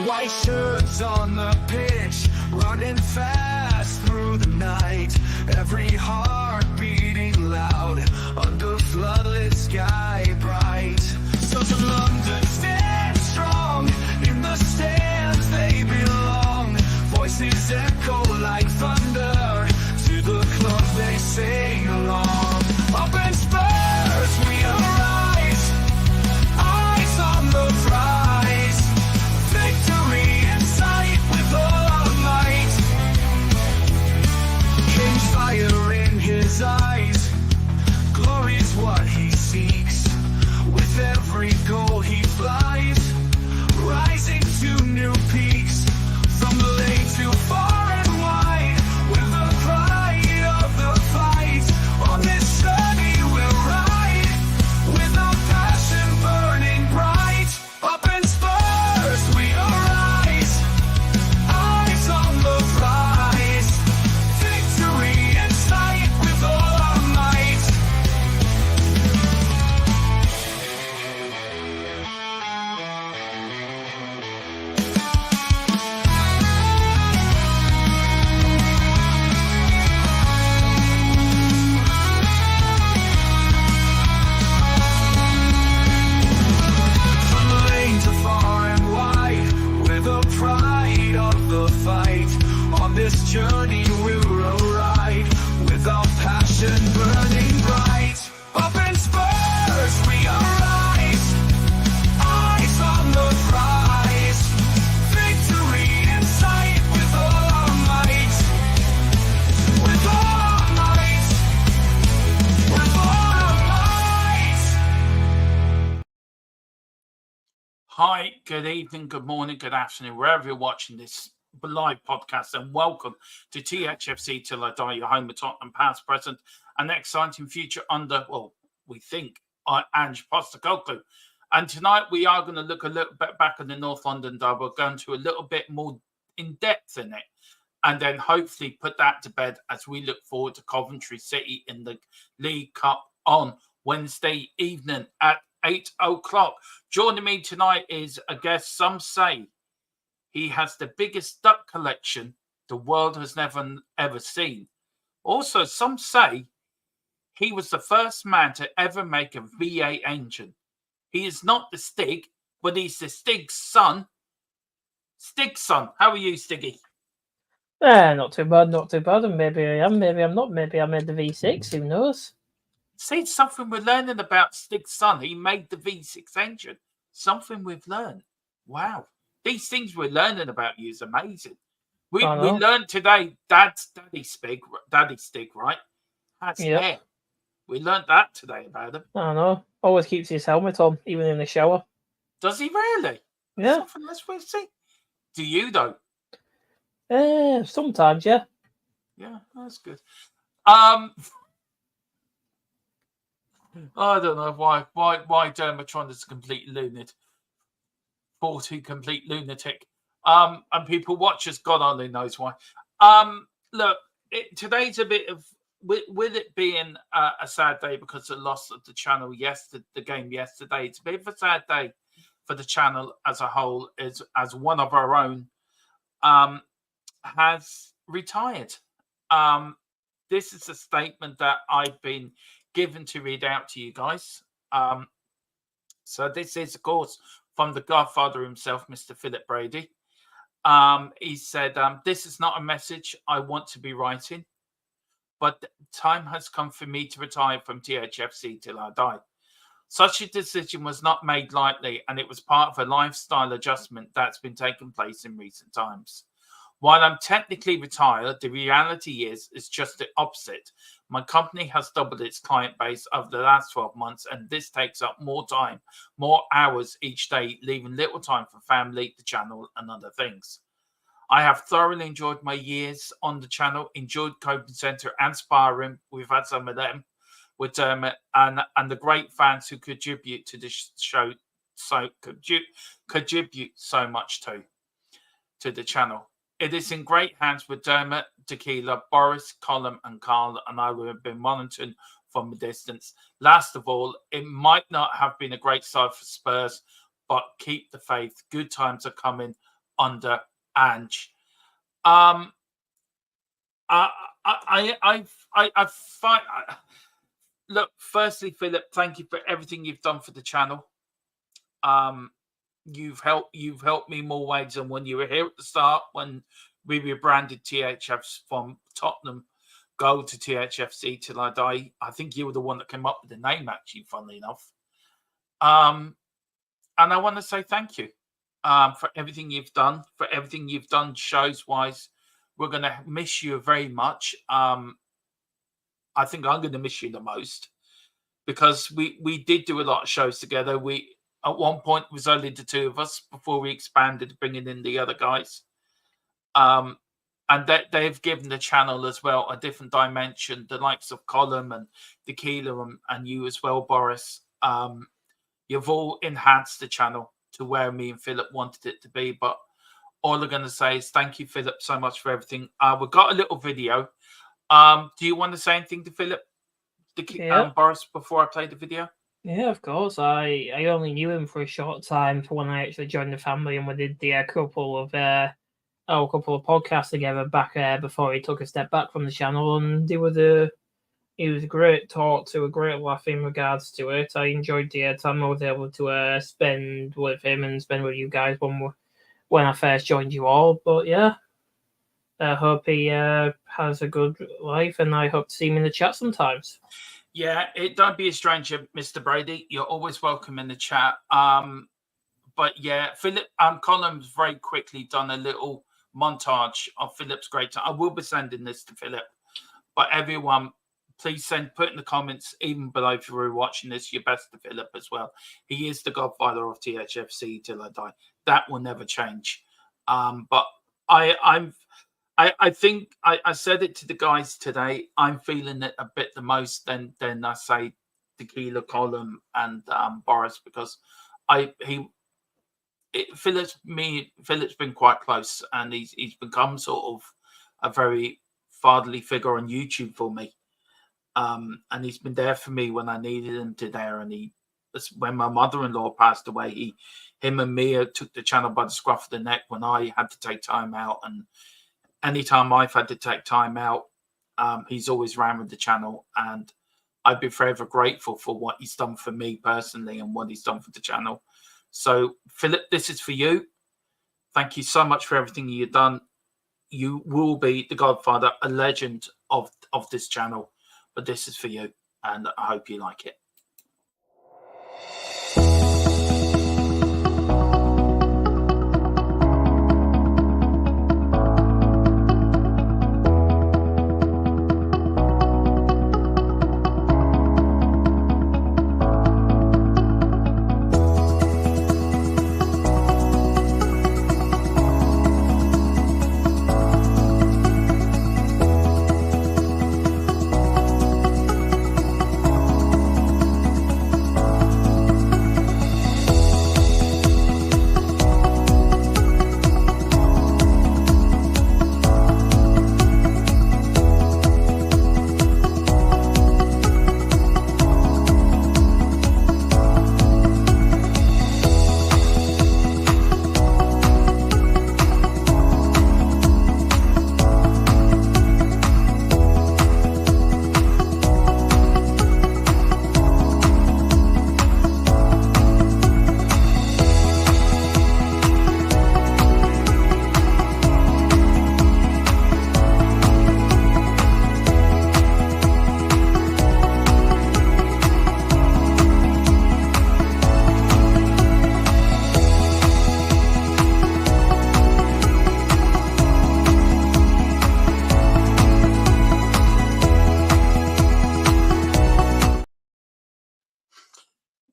White shirts on the pitch, running fast through the night. Every heart beating loud under floodlit sky bright. So to London, stand strong. In the stands they belong. Voices echo like thunder. To the club they sing along. Up in Spurs we arise. Eyes on the prize. Victory in sight with all our might. King's fire in his eyes. Glory's what he seeks. With every goal he flies. Rising to new peaks. From the lake to far and wide. With the pride of the fight. On this journey we'll ride. With our passion burning bright. Up in Spurs we arise. Eyes on the prize. Victory in sight with all our might. From the lane to far and wide, with the pride of the fight. On this journey we'll ride, with our passion burning bright. Up in Spurs we arise, eyes on the prize. Victory in sight with all our might. With all our might. With all our might. Hi, good evening, good morning, good afternoon, wherever you're watching this live podcast, and welcome to THFC Till I Die, your home of Tottenham past, present, and exciting future under, well, we think, ANGE Postecoglou. And tonight we are going to look a little bit back at the North London derby. We're going to a little bit more in depth in it, and then hopefully put that to bed as we look forward to Coventry City in the League Cup on Wednesday evening at 8 o'clock. Joining me tonight is a guest. Some say he has the biggest duck collection the world has never ever seen. Also, some say he was the first man to ever make a V8 engine. He is not the Stig, but he's the Stig's son. Stig's son. How are you, Stiggy? Not too bad, not too bad. And maybe I am, maybe I'm not. Maybe I made the V6, who knows? See, something we're learning about Stig's son. He made the V6 engine. Something we've learned. Wow. These things we're learning about you is amazing. We learned today Daddy Stig, right? Has hair. We learned that today about him. I know. Always keeps his helmet on, even in the shower. Does he really? Yeah. Something else we'll see. Do you though? Sometimes, yeah. Yeah, that's good. I don't know why Dermotron is a complete lunatic. 40 complete lunatic. And people watch us, God only knows why. Look, today's a bit of, with it being a sad day because of the loss of the channel the game yesterday, it's a bit of a sad day for the channel as a whole, as one of our own has retired. This is a statement that I've been given to read out to you guys. So this is, of course, from the Godfather himself, Mr. Philip Brady. He said, this is not a message I want to be writing, but the time has come for me to retire from THFC till I die. Such a decision was not made lightly, and it was part of a lifestyle adjustment that's been taking place in recent times. While I'm technically retired, the reality is just the opposite. My company has doubled its client base over the last 12 months, and this takes up more time, more hours each day, leaving little time for family, the channel, and other things. I have thoroughly enjoyed my years on the channel, enjoyed Coping Centre and sparring. We've had some of them with Dermot and the great fans who contribute to this show, so contribute so much to the channel. It is in great hands with Dermot, Tequila, Boris, Colin, and Carl, and I will have been monitoring from a distance. Last of all, it might not have been a great side for Spurs, but keep the faith. Good times are coming under ANGE. I look. Firstly, Philip, thank you for everything you've done for the channel. You've helped me more ways than when you were here at the start, when we rebranded THFs from Tottenham Go to THFC Till I Die. I think you were the one that came up with the name, actually, funnily enough. And I want to say thank you for everything you've done, shows wise. We're going to miss you very much. I think I'm going to miss you the most, because we did do a lot of shows together. At one point, it was only the two of us before we expanded, bringing in the other guys. And they've given the channel as well a different dimension. The likes of Colum and Tequila and you as well, Boris. You've all enhanced the channel to where me and Philip wanted it to be. But all I'm going to say is thank you, Philip, so much for everything. We've got a little video. Do you want to say anything to Philip, Boris, before I play the video? Yeah, of course. I only knew him for a short time for when I actually joined the family, and we did the couple of podcasts together back before he took a step back from the channel. And he was a great talk to, a great laugh in regards to it. I enjoyed the time I was able to spend with him and spend with you guys when I first joined you all. But yeah, I hope he has a good life, and I hope to see him in the chat sometimes. Yeah, don't be a stranger, Mr. Brady. You're always welcome in the chat. But yeah, Philip, Colum's very quickly done a little montage of Philip's great time. I will be sending this to Philip, but everyone, please put in the comments, even below, if you're watching this, your best to Philip as well. He is the godfather of THFC Till I Die. That will never change. But I think I said it to the guys today. I'm feeling it a bit the most than I say Tequila, Colum, and Boris, because Philip's been quite close, and he's become sort of a very fatherly figure on YouTube for me. And he's been there for me when I needed him to there. And when my mother-in-law passed away, him and Mia took the channel by the scruff of the neck when I had to take time out. And anytime I've had to take time out, he's always ran with the channel. And I'd be forever grateful for what he's done for me personally and what he's done for the channel. So, Philip, this is for you. Thank you so much for everything you've done. You will be the godfather, a legend of this channel. But this is for you, and I hope you like it.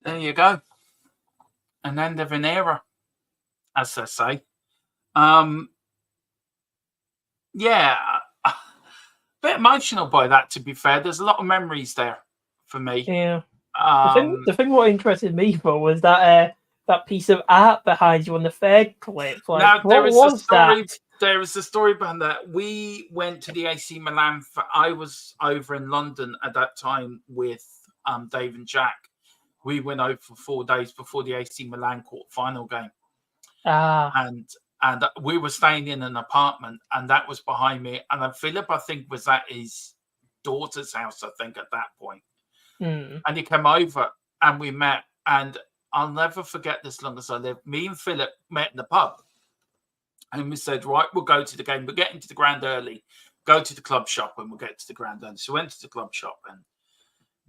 There you go. An end of an era, as they say. Yeah, a bit emotional by that, to be fair. There's a lot of memories there for me. Yeah. The thing what interested me for was that that piece of art behind you on the third clip. Like, now, what was that? There is a story behind that. We went to the AC Milan. I was over in London at that time with Dave and Jack. We went over for 4 days before the AC Milan quarter-final game. Ah. And And we were staying in an apartment, and that was behind me. And then Philip, I think, was at his daughter's house, I think, at that point. Mm. And he came over and we met. And I'll never forget this long as I live. Me and Philip met in the pub. And we said, right, we'll go to the game. We're getting to the ground early. Go to the club shop and we'll get to the ground early. So we went to the club shop, and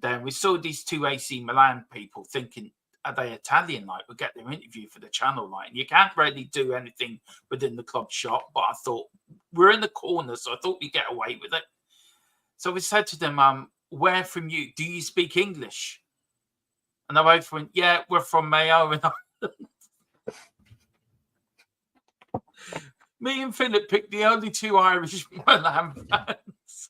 then we saw these two AC Milan people thinking, are they Italian? Like, we'll get their interview for the channel. Like, and you can't really do anything within the club shop. But I thought, we're in the corner, so I thought we'd get away with it. So we said to them, where from you? Do you speak English? And they both went, yeah, we're from Mayo. Me and Philip picked the only two Irish Milan fans.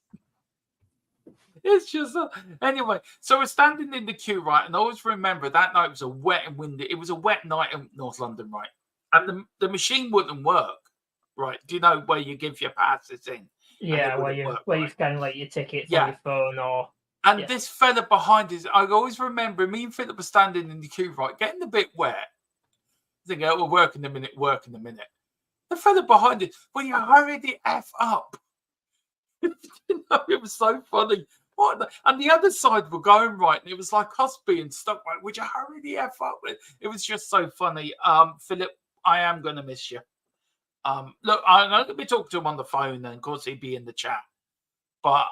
It's just anyway. So we're standing in the queue, right? And I always remember that night was a wet and windy. It was a wet night in North London, right? And the machine wouldn't work, right? Do you know where you give your passes in? Yeah, where you scan like your tickets on your phone or. And this fella behind us, I always remember me and Philip were standing in the queue, right, getting a bit wet. Thinking, oh, we'll work in a minute. The fella behind it, will you hurry the F up? You know, it was so funny. And the other side were going right, and it was like us being stuck. Right, would you hurry the F up? It was just so funny. Philip, I am going to miss you. Look, I'm going to be talking to him on the phone, and of course he'd be in the chat. But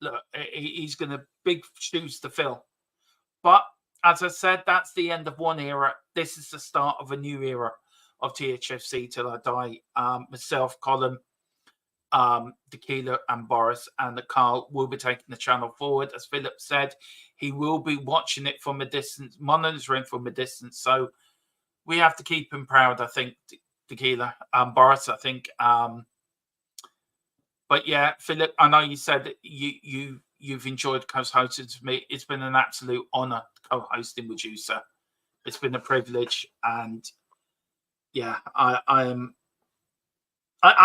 look, he's going to big shoes to fill. But as I said, that's the end of one era. This is the start of a new era of THFC till I die. Myself, Colin, Tequila and Boris and Carl will be taking the channel forward. As Philip said, he will be watching it from a distance, monitoring from a distance. So we have to keep him proud, I think, Tequila. Boris, I think. But yeah, Philip, I know you said that you've enjoyed co-hosting with me. It's been an absolute honor co-hosting with you, sir. It's been a privilege, and yeah, I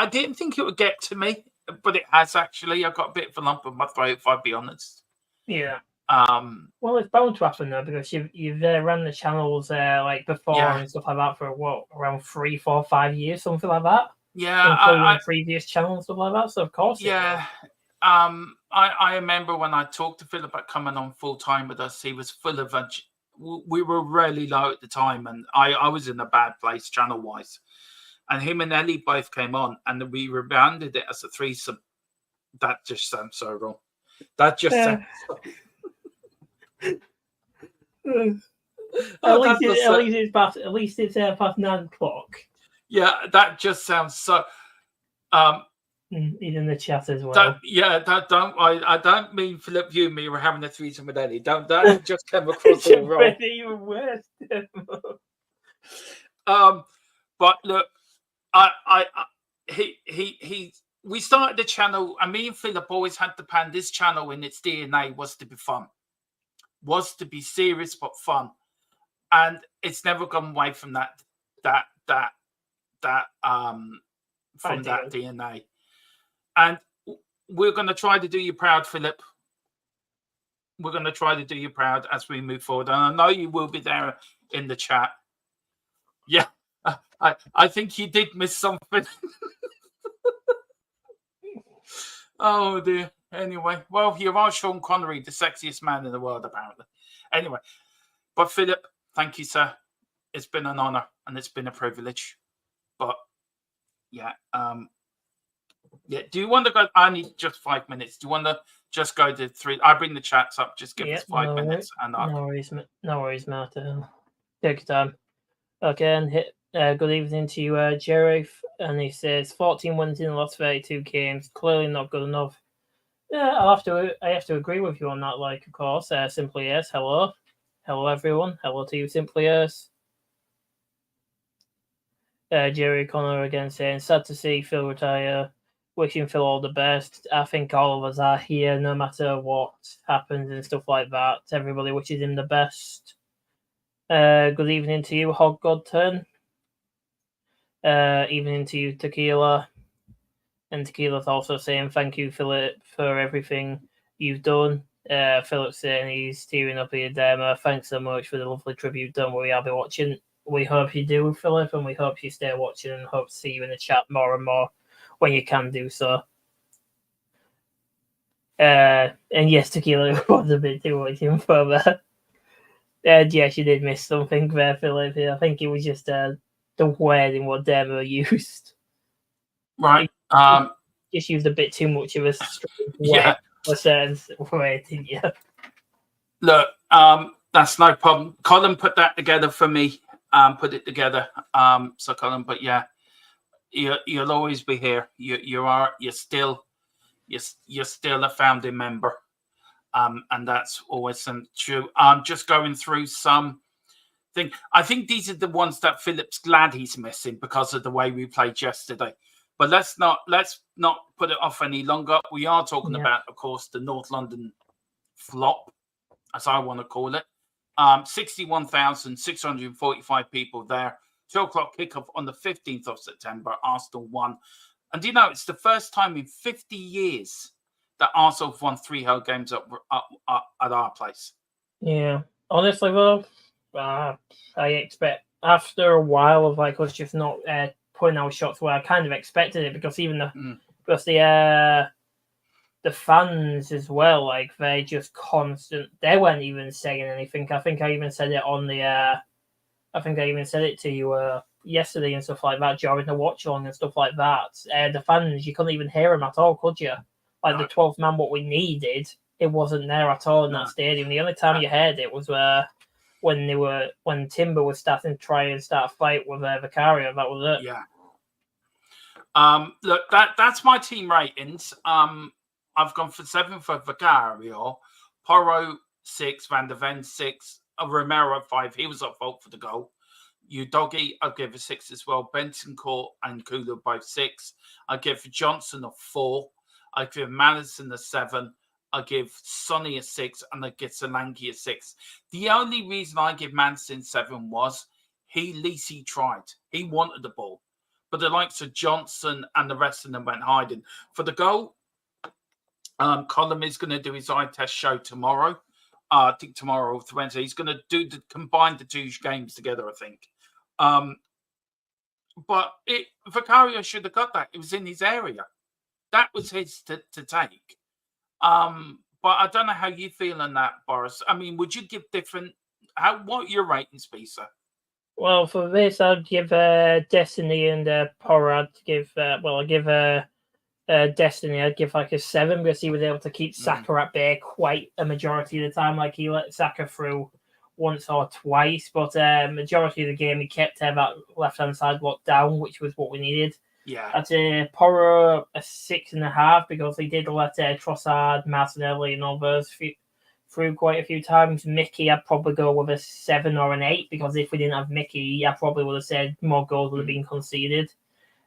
didn't think it would get to me, but it has actually. I got a bit of a lump in my throat, if I'd be honest. Yeah. Well, it's bound to happen though, because you've ran the channels like before and stuff like that for what, around 3, 4, 5 years, something like that. Yeah, including previous channels and stuff like that. So of course, yeah. I remember when I talked to Philip about coming on full time with us. He was full of we were really low at the time, and I was in a bad place channel wise. And him and Ellie both came on, and we rebranded it as a threesome. That just sounds so wrong. That just sounds. At least it's past 9 o'clock. Yeah, that just sounds so. He's in the chat as well. I don't mean Philip, you and me were having a threesome with Ellie. That just came across all wrong. Even worse. But look, we started the channel, and me and Philip always had to pan this channel in its DNA was to be fun, was to be serious but fun, and it's never gone away from that DNA. And we're going to try to do you proud, Philip. We're going to try to do you proud as we move forward, and I know you will be there in the chat. Yeah. I think you did miss something. Oh dear. Anyway, well, you are Sean Connery, the sexiest man in the world, apparently. Anyway, but Philip, thank you, sir. It's been an honor and it's been a privilege. But yeah, do you want to go? I need just 5 minutes. Do you want to just go to 3? I bring the chats up. Just give us 5 minutes. And no worries, Martin. Take your time. Okay, and hit. Good evening to you, Jerry. And he says 14 wins in the last 32 games. Clearly not good enough. Yeah, I have to agree with you on that. Like, of course, Simply Yes. Hello everyone. Hello to you, Simply Yes. Jerry Connor again saying sad to see Phil retire. Wishing Phil all the best. I think all of us are here, no matter what happens and stuff like that. Everybody wishes him the best. Good evening to you, Hog Godturn. Evening to you, Tequila. And Tequila's also saying thank you, Philip, for everything you've done. Philip's saying he's tearing up here, Demo. Thanks so much for the lovely tribute done. We have been watching we hope you do, Philip, and we hope you stay watching and hope to see you in the chat more and more when you can do so. And yes, Tequila was a bit too much info there. Yes, you did miss something there, Philip. I think it was just the wording what Demo used. Right. Just used a bit too much of a strange Yeah. for certain word, didn't you? Look, that's no problem. Colin put that together for me. Put it together. So Colin, but yeah, you'll always be here. You're still a founding member. And that's always true. Just going through some thing. I think these are the ones that Philip's glad he's missing because of the way we played yesterday. But let's not put it off any longer. We are talking about, of course, the North London flop, as I want to call it. 61,645 people there. 2 o'clock kickoff on the 15th of September. Arsenal won. And it's the first time in 50 years that Arsenal have won 3 home games at our place. Yeah. Honestly, though, I expect after a while of us just not putting our shots where I kind of expected it, because even the fans as well, they just constant. They weren't even saying anything. I think I even said it on the. I think I even said it to you yesterday and stuff like that during the watch along and stuff like that. The fans, you couldn't even hear them at all, could you? The 12th man, what we needed, it wasn't there at all in that stadium. The only time you heard it was when Timber was starting to try and start a fight with Vicario. That was it. Yeah. Look, that's my team ratings. I've gone for 7 for Vicario, Porro 6, Van der Ven 6, Romero 5. He was at fault for the goal. Udogi, I'll give a 6 as well. Bentancur and Kulu both 6. I give Johnson a 4. I give Madison a 7. I give Sonny a 6, and I give Solanke a 6. The only reason I give Madison 7 was he tried. He wanted the ball. But the likes of Johnson and the rest of them went hiding. For the goal, Colin is going to do his eye test show tomorrow. I think tomorrow or Wednesday. He's going to combine the 2 games together, I think. But Vicario should have got that. It was in his area. That was his to take. But I don't know how you feel on that, Boris. I mean, would you give different? What are your ratings be, sir? Well, for this, I'd give Destiny and Porro. I'd give Destiny. I'd give a 7 because he was able to keep Saka at bay quite a majority of the time. He let Saka through once or twice, but majority of the game he kept that left hand side locked down, which was what we needed. Yeah, I'd say Porro a 6.5 because he did let Trossard, Martinelli, and others through quite a few times. Mickey, I'd probably go with a 7 or an 8 because if we didn't have Mickey, I probably would have said more goals would have been conceded.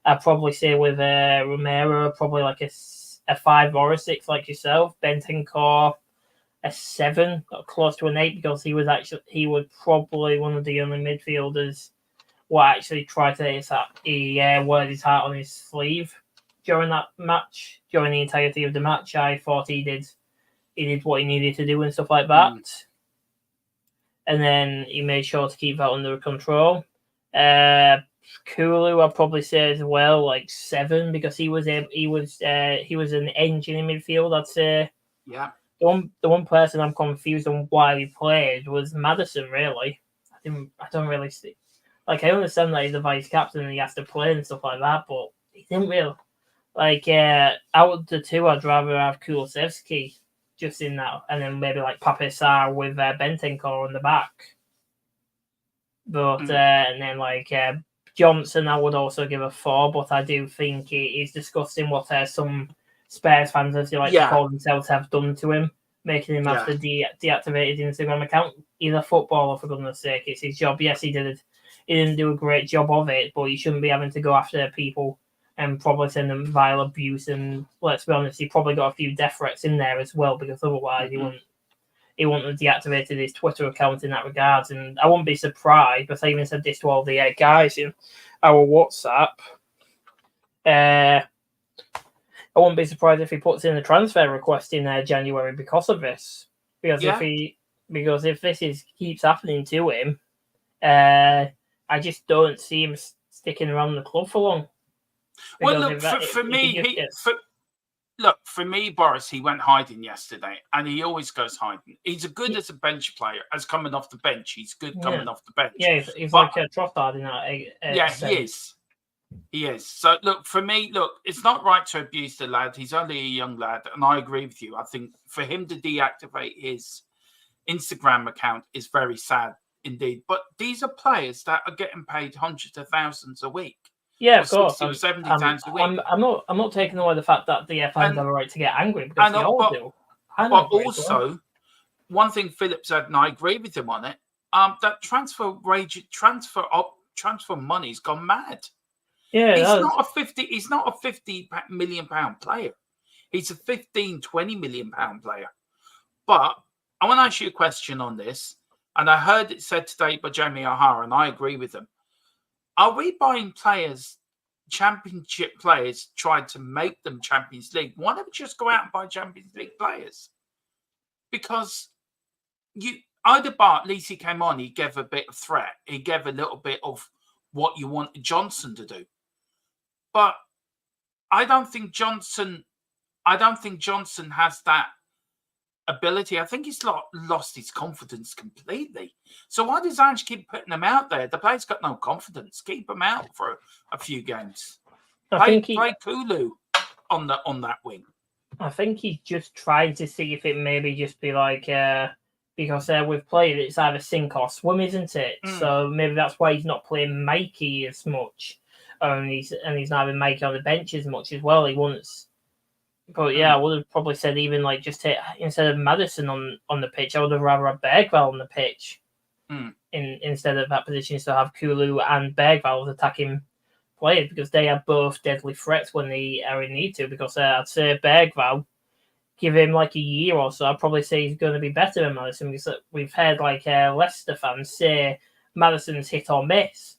I'd probably say with Romero, probably a 5 or a 6 like yourself. Bentancur, a 7, close to an 8 because he was probably one of the only midfielders what actually tried to wear his heart on his sleeve during that match, during the entirety of the match. I thought he did what he needed to do and stuff like that. And then he made sure to keep that under control. Kulu, I'd probably say as well, 7 because he was an engine in midfield. I'd say. Yeah. The one person I'm confused on why he played was Madison. Really, I don't really see. I understand that he's the vice captain and he has to play and stuff like that, but he didn't really. Out of the 2, I'd rather have Kulusevski just in that, and then maybe Pape Sarr with Bentancur on the back. But and then Johnson, I would also give a 4, but I do think it is disgusting what some Spurs fans, as they to call themselves, have done to him, making him have to deactivate his Instagram account. He's a footballer, for goodness sake. It's his job. Yes, he didn't do a great job of it, but he shouldn't be having to go after people and probably send them vile abuse. And let's be honest, he probably got a few death threats in there as well, because otherwise he wouldn't have deactivated his Twitter account in that regard. And I wouldn't be surprised, because I even said this to all the guys in our WhatsApp. I wouldn't be surprised if he puts in a transfer request in January because of this. Because if this keeps happening to him, I just don't see him sticking around the club for long. Well, look, for me, for me, Boris, he went hiding yesterday, and he always goes hiding. He's good as a bench player, as coming off the bench. He's good coming off the bench. Yeah, he's like a Trossard in that. Yeah, he is. He is. So, look, for me, it's not right to abuse the lad. He's only a young lad, and I agree with you. I think for him to deactivate his Instagram account is very sad indeed. But these are players that are getting paid hundreds of thousands a week. Yeah, of course. 60 or 70 times a week. I'm not taking away the fact that the fans have a right to get angry, because they all do. But also, one thing Philip said, and I agree with him on it, that transfer money's gone mad. Yeah, he's not a 50 million pound player. He's a 15, 20 million pound player. But I want to ask you a question on this, and I heard it said today by Jamie O'Hara, and I agree with him. Are we buying players, championship players, trying to make them Champions League? Why don't we just go out and buy Champions League players? Because at least he came on, he gave a bit of threat. He gave a little bit of what you wanted Johnson to do. But I don't think Johnson has that ability. I think he's lost his confidence completely. So why does Ange keep putting him out there? The player's got no confidence. Keep him out for a few games. Play Kulu on that wing. I think he's just trying to see if it maybe just be like because we've played it's either sink or swim, isn't it? So maybe that's why he's not playing Mikey as much, and he's not having Mikey on the bench as much as well. He wants. But yeah, I would have probably said even like just instead of Maddison on the pitch, I would have rather had Bergvall on the pitch instead of that position, to have Kulu and Bergvall as attacking players, because they are both deadly threats when they are in need to. Because I'd say Bergvall, give him like a year or so, I'd probably say he's going to be better than Maddison, because we've heard like Leicester fans say Maddison's hit or miss,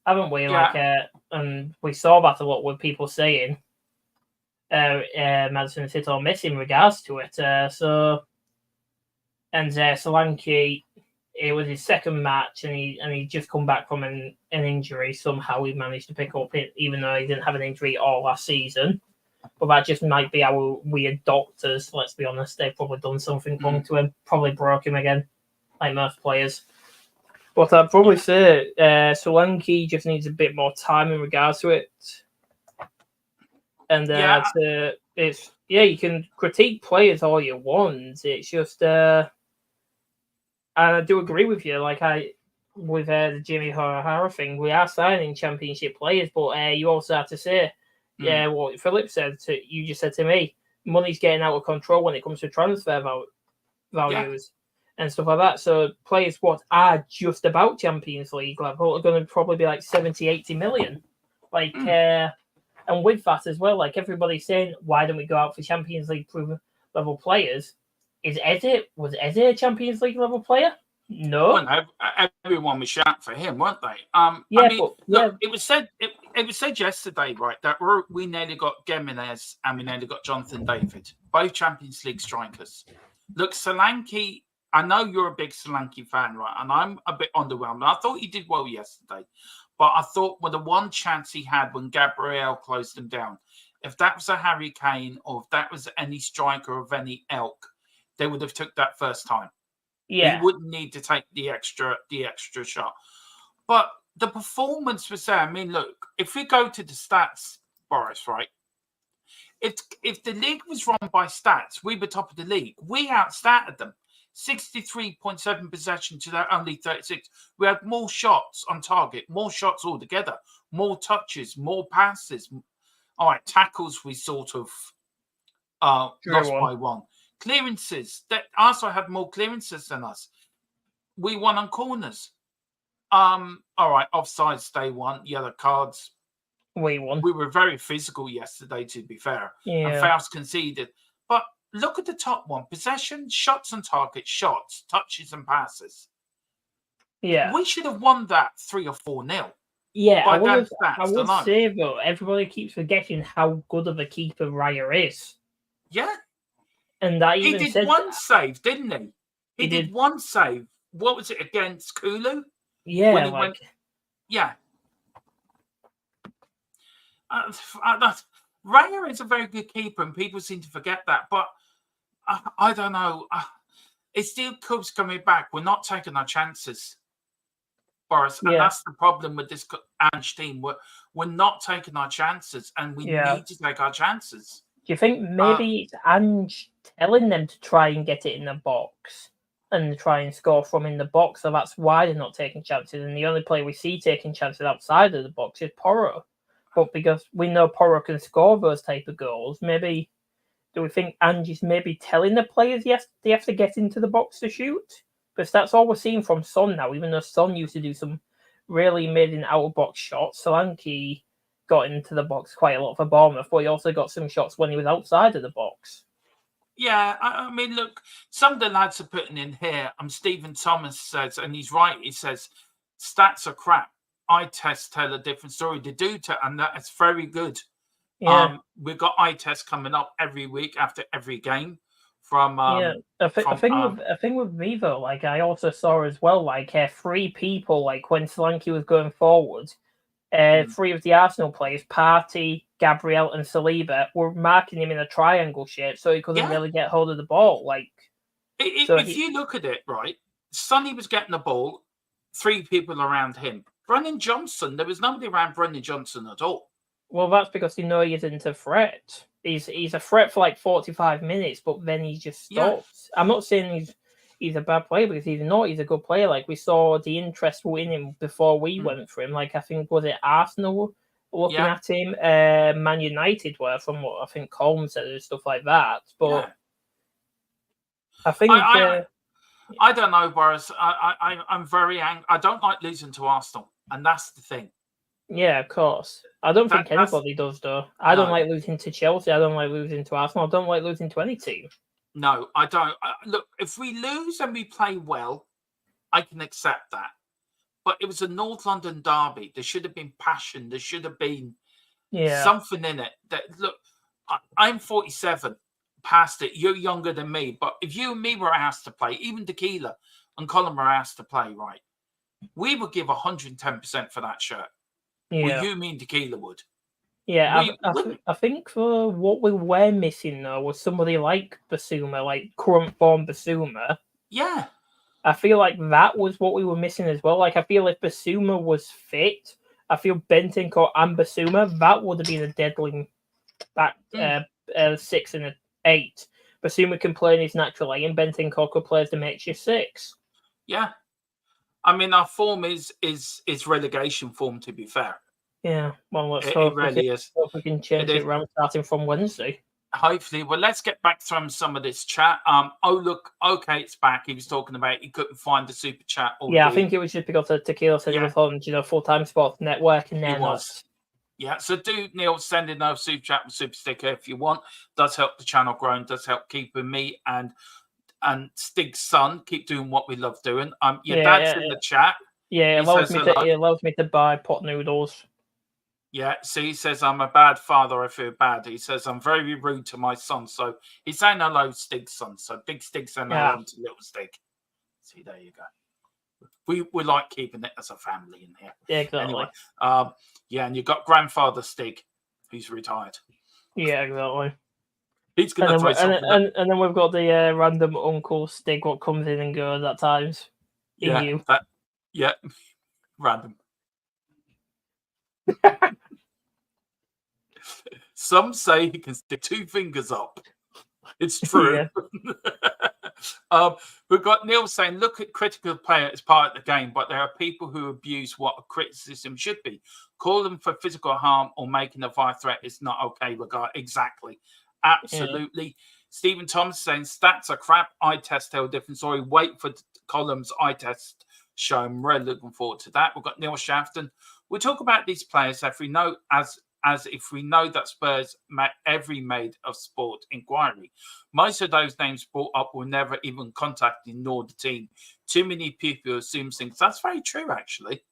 haven't we? Yeah. And we saw that a lot with people saying Maddison's hit or miss in regards to it. Solanke, it was his second match, and he just come back from an injury. Somehow he managed to pick up it, even though he didn't have an injury all last season. But that just might be our weird doctors. Let's be honest, they've probably done something wrong to him, probably broke him again, like most players. But I'd probably say Solanke just needs a bit more time in regards to it. And you can critique players all you want. It's just, and I do agree with you. Like with the Jimmy O'Hara thing, we are signing championship players, but you also have to say, what Philip said. You just said to me, money's getting out of control when it comes to transfer values and stuff like that. So players what are just about Champions League level are going to probably be like 70, 80 million. And with that as well, like everybody's saying, why don't we go out for Champions League level players? Was Eze a Champions League level player? No. Well, everyone was shouting for him, weren't they? It was said yesterday, right, that we nearly got Gimenez and we nearly got Jonathan David, both Champions League strikers. Look, Solanke, I know you're a big Solanke fan, right? And I'm a bit underwhelmed. I thought he did well yesterday. But I thought with the one chance he had when Gabriel closed him down, if that was a Harry Kane or if that was any striker of any ilk, they would have took that first time. Yeah. He wouldn't need to take the extra shot. But the performance was there. I mean, look, if we go to the stats, Boris, right? If the league was run by stats, we were top of the league. We outstatted them. 63.7 possession to their only 36. We had more shots on target, more shots altogether, more touches, more passes. All right, tackles we sort of lost by one. Clearances, that Arsenal had more clearances than us. We won on corners. All right, offsides they won, yellow cards. We won. We were very physical yesterday, to be fair. Yeah. And fouls conceded. But look at the top one. Possession, shots on target, shots, touches and passes. Yeah. We should have won that 3 or 4-0. Yeah, I would say, though, everybody keeps forgetting how good of a keeper Raya is. Yeah. And that he did one save, didn't he? He did one save. What was it, against Kulu? Yeah, when he like went, yeah. That Raya is a very good keeper, and people seem to forget that. But I don't know. It still keeps coming back. We're not taking our chances, Boris, and yeah, that's the problem with this Ange team. We're not taking our chances, and we yeah. need to take our chances. Do you think maybe it's Ange telling them to try and get it in the box and try and score from in the box, so that's why they're not taking chances? And the only player we see taking chances outside of the box is Porro. But because we know Porro can score those type of goals, maybe do we think Ange is maybe telling the players yes they have to get into the box to shoot? Because that's all we're seeing from Son now. Even though Son used to do some really amazing out of box shots, Solanke got into the box quite a lot for Bournemouth, but he also got some shots when he was outside of the box. Yeah, I mean, look, some of the lads are putting in here. Stephen Thomas says, and he's right. He says stats are crap. Eye tests tell a different story. They do, and that's very good. Yeah. We've got eye tests coming up every week after every game. From a thing with me though, like I also saw as well, like 3 people, like when Solanke was going forward, 3 of the Arsenal players, Partey, Gabriel, and Saliba, were marking him in a triangle shape, so he couldn't really get hold of the ball. Like, if you look at it, right, Sonny was getting the ball, 3 people around him. Brennan Johnson, there was nobody around Brennan Johnson at all. Well, that's because you know he isn't a threat. He's a threat for like 45 minutes, but then he just stops. Yeah. I'm not saying he's a bad player, because he's not. He's a good player. Like, we saw the interest in him before we went for him. Like, I think, was it Arsenal looking at him? Man United were, from what I think Colm said and stuff like that. But I think... I don't know, Boris. I'm very angry. I don't like losing to Arsenal, and that's the thing. Yeah, of course. I don't think anybody does, though. I don't like losing to Chelsea. I don't like losing to Arsenal. I don't like losing to any team. No, I don't. Look, if we lose and we play well, I can accept that. But it was a North London derby. There should have been passion. There should have been something in it. That look, I'm 47, past it. You're younger than me. But if you and me were asked to play, even Tequila and Colin were asked to play, right, we would give 110% for that shirt. Yeah. Well, you mean Tequila would? Yeah, I think for what we were missing, though, was somebody like Basuma, like current form Basuma. Yeah. I feel like that was what we were missing as well. Like, I feel if Basuma was fit, I feel Bentancur and Basuma, that would have been a deadly back 6 and an 8. Basuma can play in his natural lane, and Bentancur could play as the makeshift 6. Yeah. I mean, our form is relegation form, to be fair. Yeah, well, let's hope we can change it around starting from Wednesday. Hopefully. Well, let's get back from some of this chat. It's back. He was talking about he couldn't find the super chat. I think it was just because Tequila said it was on full-time sports network, and then Yeah, so do, Neil, send in a super chat with super sticker if you want. Does help the channel grow and does help keeping me and Stig's son keep doing what we love doing. Your dad's in the chat. Yeah, it allows me to buy pot noodles. Yeah, so he says, I'm a bad father, I feel bad. He says, I'm very rude to my son. So he's saying hello, Stig's son. So Big Stig saying hello to Little Stig. See, there you go. We like keeping it as a family in here. Yeah, exactly. Anyway, and you've got grandfather Stig, who's retired. Yeah, exactly. He's going to throw something up. And then we've got the random uncle Stig, what comes in and goes at times. Random. Some say he can stick 2 fingers up. It's true. We've got Neil saying, look at critical player as part of the game, but there are people who abuse what a criticism should be. Call them for physical harm or making a fire threat is not okay. Exactly. Absolutely. Yeah. Stephen Thomas saying, stats are crap. Eye test tell a different story. Wait for Column's eye test show. I'm really looking forward to that. We've got Neil Shafton. We'll talk about these players if we know if we know that Spurs every made of sport inquiry. Most of those names brought up were never even contacted nor the team. Too many people assume things. That's very true, actually.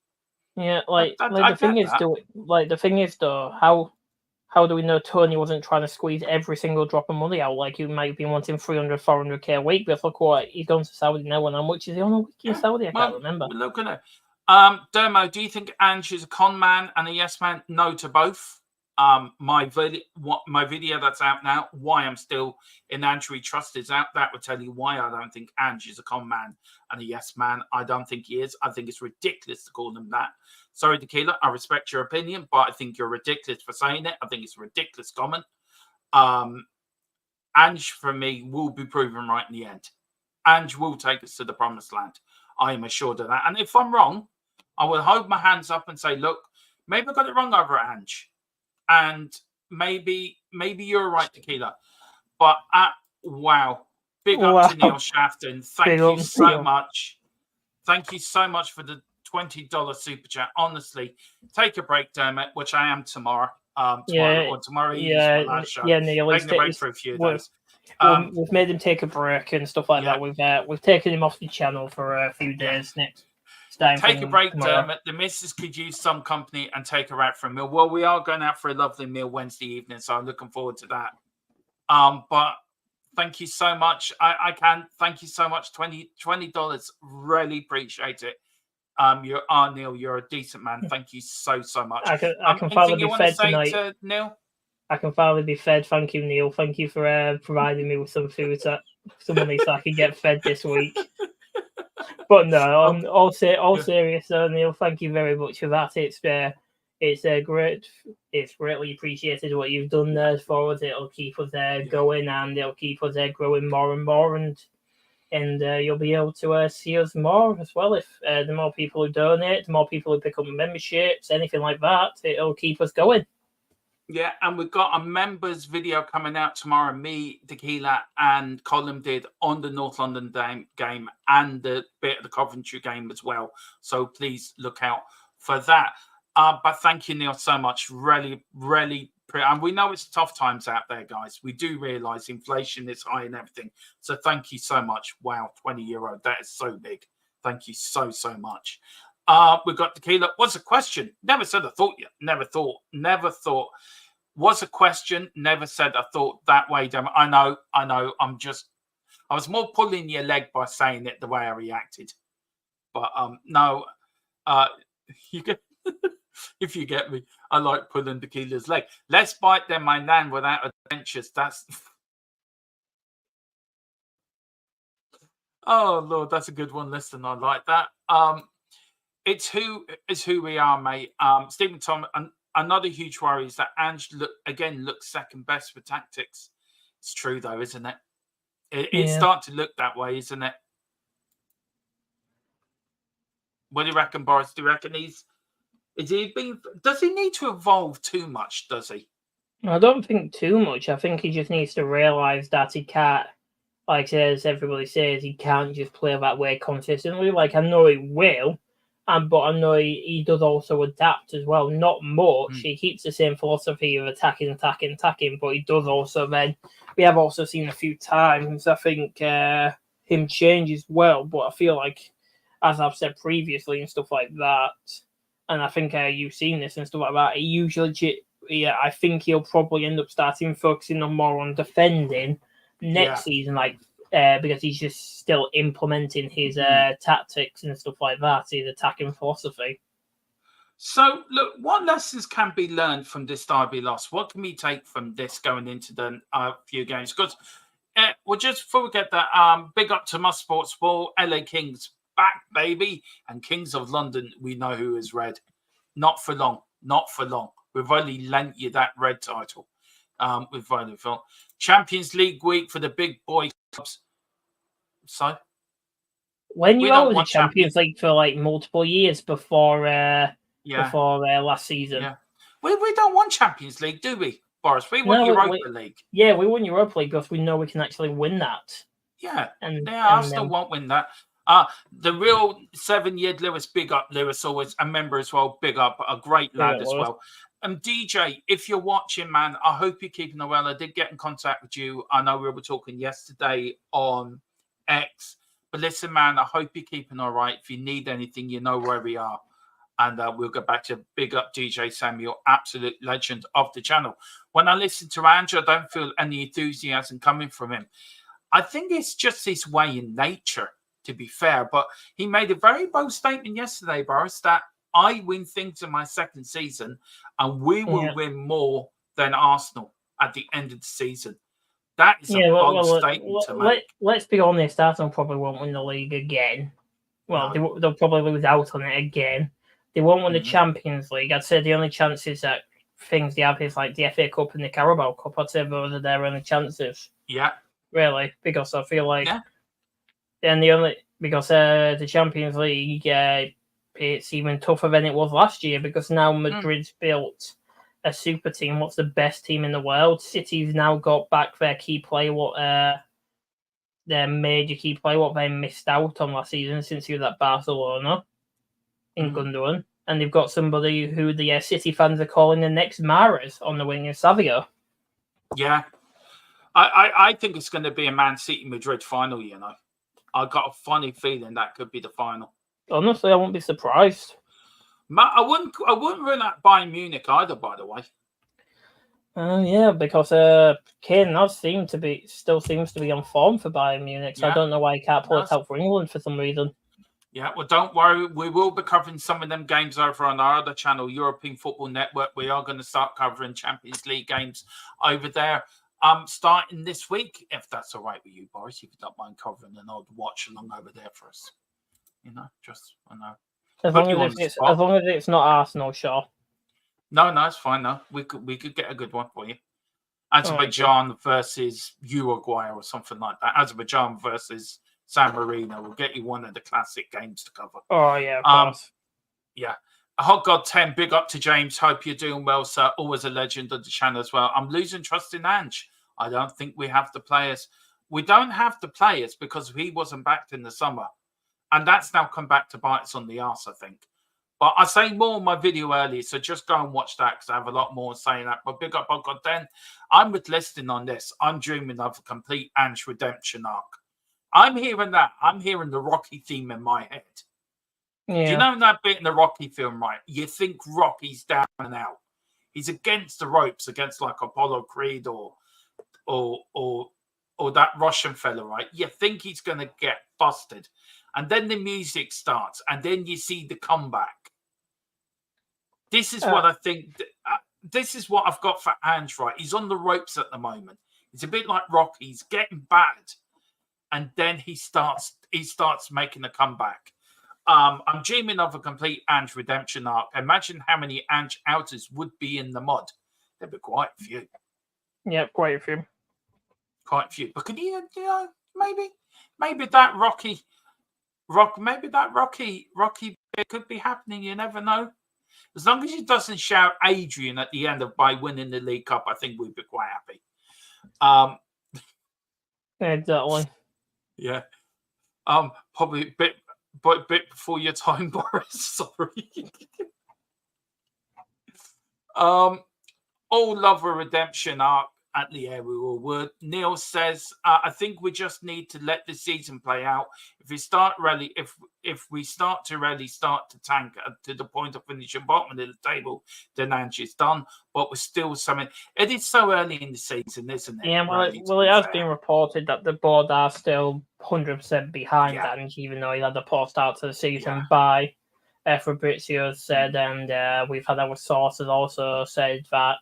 Yeah, the thing is though, how do we know Tony wasn't trying to squeeze every single drop of money out? Like, he might be wanting 300, 400k a week, but look what he's going to Saudi now, and how much is he on a week in Saudi? I can't remember. We're looking at Dermo, do you think Ange is a con man and a yes man? No to both. My video that's out now, why I'm still in Ange We Trust, is out. That would tell you why I don't think Ange is a con man and a yes man. I don't think he is. I think it's ridiculous to call him that. Sorry, Tequila, I respect your opinion, but I think you're ridiculous for saying it. I think it's a ridiculous comment. Ange, for me, will be proven right in the end. Ange will take us to the promised land. I am assured of that. And if I'm wrong, I will hold my hands up and say, look, maybe I got it wrong over at Ange. And maybe you're right, Tequila. But wow. Big up to Neil Shafton. Thank you so much. Thank you so much for the $20 super chat. Honestly, take a break, Dermot, which I am tomorrow. Tomorrow evening is my last show. Yeah, Neil, taking a break for a few days. We've made him take a break and stuff like that. We've taken him off the channel for a few days next. Take a break, Dermot. The missus could use some company and take her out for a meal. Well, we are going out for a lovely meal Wednesday evening, so I'm looking forward to that. But thank you so much. Thank you so much. $20. Really appreciate it. Neil, you're a decent man. Thank you so much. I can finally be fed tonight. Neil? I can finally be fed. Thank you, Neil. Thank you for providing me with some food, some money, so I can get fed this week. But no, all serious though, Neil. Thank you very much for that. It's greatly appreciated what you've done there for us. It'll keep us going, and it'll keep us growing more and more, and you'll be able to see us more as well. If the more people who donate, the more people who pick up memberships, anything like that, it'll keep us going. Yeah, and we've got a members video coming out tomorrow. Me, Tequila, and Colin did on the North London game and the bit of the Coventry game as well. So please look out for that. But thank you, Neil, so much. Really, really. And we know it's tough times out there, guys. We do realise inflation is high and everything. So thank you so much. Wow, €20. That is so big. Thank you so much. We've got Tequila. What's a question? Never said I thought yet. Never thought. Was a question. Never said I thought that way. I know. I was more pulling your leg by saying it the way I reacted. But no. You get if you get me, I like pulling Tequila's leg. Let's bite them, my nan, without adventures. That's oh Lord, that's a good one. Listen, I like that. It's who we are, mate. Stephen Tom, another huge worry is that Ange looks second best for tactics. It's true though, isn't it? It's starting to look that way, isn't it? What do you reckon, Boris? Do you reckon does he need to evolve too much, does he? I don't think too much. I think he just needs to realise that he can't, like as everybody says, he can't just play that way consistently. Like, I know he will, but I know he does also adapt as well. Not much. He keeps the same philosophy of attacking, but he does also then. We have also seen a few times, I think, him change as well. But I feel like, as I've said previously and stuff like that, and I think you've seen this and stuff like that, he usually, I think he'll probably end up focusing more on defending next season, because he's just still implementing his tactics and stuff like that, his attacking philosophy. So, look, what lessons can be learned from this derby loss? What can we take from this going into the few games? Because, just before we get that, big up to Must Sports Ball, LA Kings back, baby, and Kings of London, we know who is red. Not for long. We've only lent you that red title. With Vodafone. Champions League week for the big boy clubs. So, when you were the Champions League for multiple years before last season, we don't want Champions League, do we, Boris? We want Europa League. Yeah, we want Europa League because we know we can actually win that. Yeah, I still won't win that. The real 7-year Lewis, big up Lewis, always a member as well, big up, a great lad as well. DJ, if you're watching, man, I hope you're keeping well. I did get in contact with you. I know we were talking yesterday on X, but listen, man, I hope you're keeping all right. If you need anything, you know where we are. And we'll get back to big up DJ Samuel, absolute legend of the channel. When I listen to Andrew, I don't feel any enthusiasm coming from him. I think it's just his way in nature, to be fair. But he made a very bold statement yesterday, Boris, that I win things in my second season and we will win more than Arsenal at the end of the season. That is a bold statement to make. Let's be honest, Arsenal probably won't win the league again. Well, No. they'll probably lose out on it again. They won't win the Champions League. I'd say the only chances that things they have is like the FA Cup and the Carabao Cup. I'd say those are their only chances. Yeah. Really, because I feel like then the Champions League, it's even tougher than it was last year because now Madrid's built a super team. What's the best team in the world? City's now got back their key player, their major key player, what they missed out on last season since he was at Barcelona in Gundogan. And they've got somebody who the City fans are calling the next Mahrez on the wing in Savio. Yeah. I think it's going to be a Man City Madrid final, you know. I got a funny feeling that could be the final. Honestly, I wouldn't be surprised. I wouldn't rule out Bayern Munich either, by the way. Yeah, because Kane still seems to be on form for Bayern Munich, so I don't know why he can't pull it out for England for some reason. Yeah, well, don't worry. We will be covering some of them games over on our other channel, European Football Network. We are going to start covering Champions League games over there. Starting this week, if that's all right with you, Boris, if you don't mind covering an old watch along over there for us. You know, just I know. As long as it's not Arsenal, sure. No, it's fine. No, we could get a good one for you. Azerbaijan versus Uruguay or something like that. Azerbaijan versus San Marino. We'll get you one of the classic games to cover. Oh yeah, of course. Yeah. Hot God 10, big up to James. Hope you're doing well, sir. Always a legend of the channel as well. I'm losing trust in Ange. I don't think we have the players. We don't have the players because he wasn't backed in the summer. And that's now come back to bite us on the arse, I think. But I say more in my video earlier, so just go and watch that because I have a lot more saying that. But big up, Hot God 10. I'm with listing on this. I'm dreaming of a complete Ange redemption arc. I'm hearing that. I'm hearing the Rocky theme in my head. Yeah. Do you know that bit in the Rocky film, right? You think Rocky's down and out. He's against the ropes, against like Apollo Creed or that Russian fella, right? You think he's going to get busted. And then the music starts, and then you see the comeback. This is what I think. This is what I've got for Ange, right? He's on the ropes at the moment. It's a bit like Rocky. He's getting bad. And then he starts making a comeback. I'm dreaming of a complete Ange redemption arc. Imagine how many Ange outers would be in the mod. There'd be quite a few. Yeah, quite a few. Quite a few. But could you know, maybe that Rocky bit could be happening. You never know. As long as he doesn't shout Adrian at the end of by winning the League Cup, I think we'd be quite happy. Exactly. Yeah. Probably a bit before your time, Boris. Sorry. All love a redemption arc at the area word. Neil says, I think we just need to let the season play out. If we start to tank to the point of finishing bottom of the table, then Ange is done. But we're still something. It is so early in the season, isn't it? Yeah, well, it has been reported that the board are still 100% behind Ange, even though he had a poor start to the season by Fabrizio said, and we've had our sources also said that